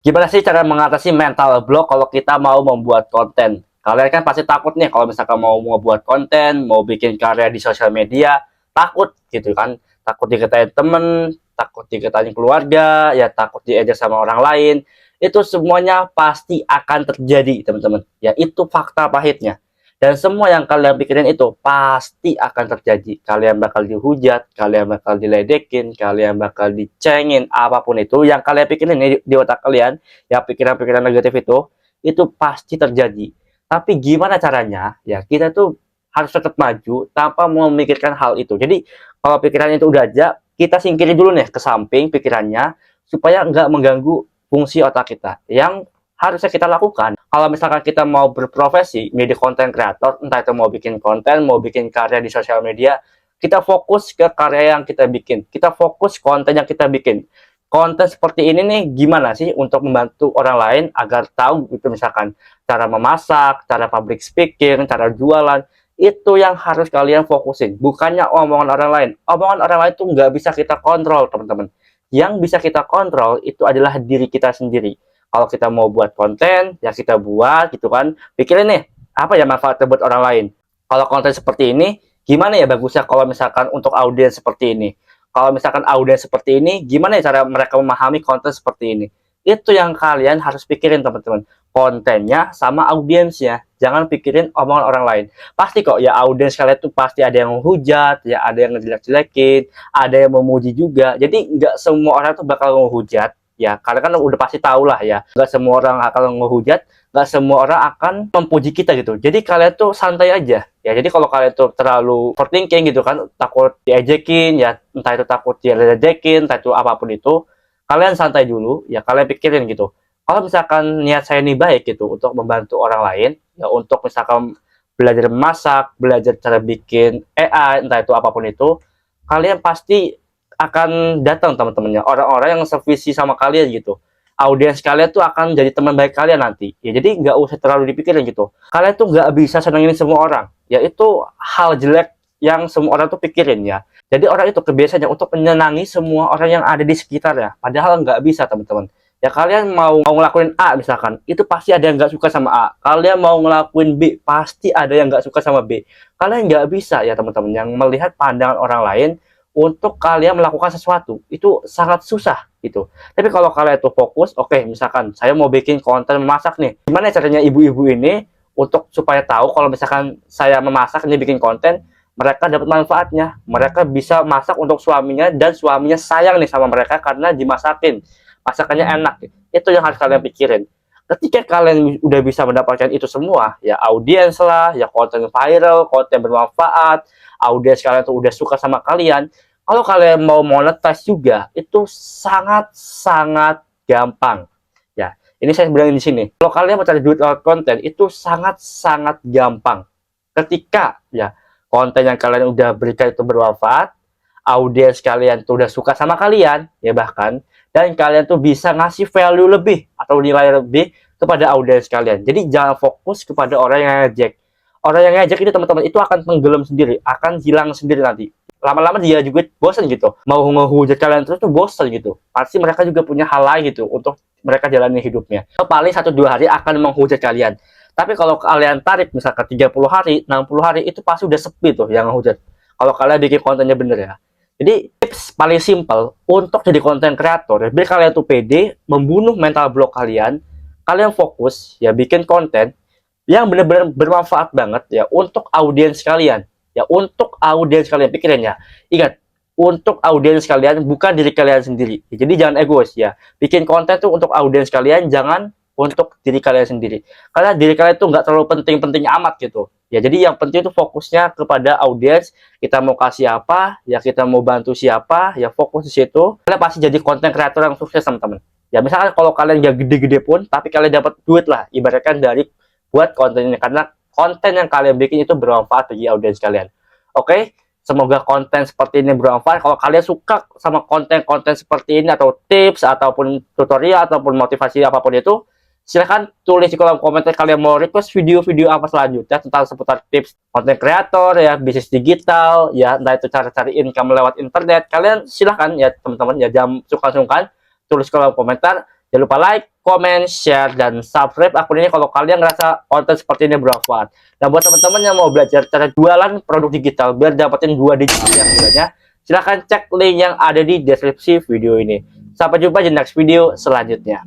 Gimana sih cara mengatasi mental block kalau kita mau membuat konten? Kalian kan pasti takut nih kalau misalkan mau membuat konten, mau bikin karya di sosial media, takut gitu kan. Takut dikatain temen, takut dikatain keluarga, ya takut diejek sama orang lain. Itu semuanya pasti akan terjadi, teman-teman. Ya itu fakta pahitnya. Dan semua yang kalian pikirin itu pasti akan terjadi. Kalian bakal dihujat, kalian bakal diledekin, kalian bakal dicengin, apapun itu yang kalian pikirin di otak kalian, ya pikiran-pikiran negatif itu pasti terjadi. Tapi gimana caranya? Ya kita tuh harus tetap maju tanpa memikirkan hal itu. Jadi kalau pikiran itu udah aja, kita singkirin dulu nih ke samping pikirannya supaya nggak mengganggu fungsi otak kita. Yang harusnya kita lakukan kalau misalkan kita mau berprofesi menjadi konten kreator, entah itu mau bikin konten, mau bikin karya di sosial media, kita fokus ke karya yang kita bikin, kita fokus konten yang kita bikin. Konten seperti ini nih gimana sih untuk membantu orang lain agar tahu gitu, misalkan cara memasak, cara public speaking, cara jualan, itu yang harus kalian fokusin, bukannya omongan orang lain. Omongan orang lain tuh nggak bisa kita kontrol, teman-teman. Yang bisa kita kontrol itu adalah diri kita sendiri. Kalau kita mau buat konten, ya kita buat gitu kan. Pikirin nih, apa ya manfaatnya buat orang lain. Kalau konten seperti ini, gimana ya bagusnya kalau misalkan untuk audiens seperti ini. Kalau misalkan audiens seperti ini, gimana ya cara mereka memahami konten seperti ini. Itu yang kalian harus pikirin, teman-teman. Kontennya sama audiensnya. Jangan pikirin omongan orang lain. Pasti kok ya audiens kalian tuh pasti ada yang menghujat, ya ada yang ngejelek-jelekin, ada yang memuji juga. Jadi nggak semua orang tuh bakal menghujat, ya karena kan udah pasti tahu lah ya, nggak semua orang akan menghujat, nggak semua orang akan memuji kita gitu. Jadi kalian tuh santai aja ya. Jadi kalau kalian tuh terlalu overthinking gitu kan, takut diejekin ya, entah itu takut diledekin, entah itu apapun itu, kalian santai dulu ya. Kalian pikirin gitu, kalau misalkan niat saya ini baik gitu untuk membantu orang lain, ya untuk misalkan belajar memasak, belajar cara bikin AI, entah itu apapun itu, kalian pasti akan datang teman-temannya, orang-orang yang sevisi sama kalian gitu. Audiens kalian tuh akan jadi teman baik kalian nanti. Ya jadi nggak usah terlalu dipikirin gitu. Kalian tuh nggak bisa senengin semua orang. Ya itu hal jelek yang semua orang tuh pikirin ya. Jadi orang itu kebiasaannya untuk menyenangi semua orang yang ada di sekitarnya. Padahal nggak bisa, teman-teman. Ya kalian mau ngelakuin A misalkan, itu pasti ada yang nggak suka sama A. Kalian mau ngelakuin B, pasti ada yang nggak suka sama B. Kalian nggak bisa ya teman-teman yang melihat pandangan orang lain untuk kalian melakukan sesuatu itu sangat susah gitu. Tapi kalau kalian itu fokus, oke, misalkan saya mau bikin konten memasak nih, gimana caranya ibu-ibu ini untuk supaya tahu kalau misalkan saya memasak ini bikin konten, mereka dapat manfaatnya, mereka bisa masak untuk suaminya dan suaminya sayang nih sama mereka karena dimasakin, masakannya enak. Itu yang harus kalian pikirin. Ketika kalian udah bisa mendapatkan itu semua, ya audiens lah, ya konten viral, konten bermanfaat, audiens kalian tuh udah suka sama kalian, kalau kalian mau monetize juga, itu sangat-sangat gampang. Ya, ini saya bilang di sini. Kalau kalian mau cari duit lewat konten, itu sangat-sangat gampang. Ketika ya konten yang kalian udah berikan itu bermanfaat, audiens kalian tuh udah suka sama kalian, ya bahkan, dan kalian tuh bisa ngasih value lebih atau nilai lebih kepada audiens kalian. Jadi jangan fokus kepada orang yang ngejek. Orang yang ngejek ini teman-teman itu akan tenggelam sendiri, akan hilang sendiri nanti. Lama-lama dia juga bosan gitu. Mau ngehujat kalian terus tuh bosan gitu. Pasti mereka juga punya hal lain gitu untuk mereka jalani hidupnya. Paling 1-2 hari akan menghujat kalian. Tapi kalau kalian tarik misalkan 30 hari, 60 hari, itu pasti udah sepi tuh yang ngehujat. Kalau kalian bikin kontennya bener ya. Jadi tips paling simpel untuk jadi konten kreator, biar kalian tuh pede, membunuh mental block kalian, kalian fokus ya bikin konten yang benar-benar bermanfaat banget ya untuk audiens kalian. Ya untuk audiens kalian, pikirin ya. Ingat, untuk audiens kalian, bukan diri kalian sendiri. Jadi jangan egois ya. Bikin konten tuh untuk audiens kalian, jangan untuk diri kalian sendiri. Karena diri kalian tuh nggak terlalu penting-penting amat gitu. Ya jadi yang penting itu fokusnya kepada audiens. Kita mau kasih apa, ya kita mau bantu siapa, ya fokus di situ. Kalian pasti jadi konten kreator yang sukses, teman-teman. Ya misalkan kalau kalian nggak gede-gede pun, tapi kalian dapat duit lah, ibaratkan dari buat konten ini, karena konten yang kalian bikin itu bermanfaat bagi audiens kalian. Oke, semoga konten seperti ini bermanfaat. Kalau kalian suka sama konten-konten seperti ini, atau tips, ataupun tutorial, ataupun motivasi apapun itu, silahkan tulis di kolom komentar kalian mau request video-video apa selanjutnya tentang seputar tips konten kreator ya, bisnis digital ya, entah itu cara cari income lewat internet. Kalian silahkan ya teman-teman ya, jangan sungkan-sungkan tulis kolom komentar. Jangan lupa like, comment, share, dan subscribe akun ini kalau kalian ngerasa konten seperti ini bermanfaat. Nah, buat teman-teman yang mau belajar cara jualan produk digital biar dapetin 2 digit yang mulanya, silahkan cek link yang ada di deskripsi video ini. Sampai jumpa di next video selanjutnya.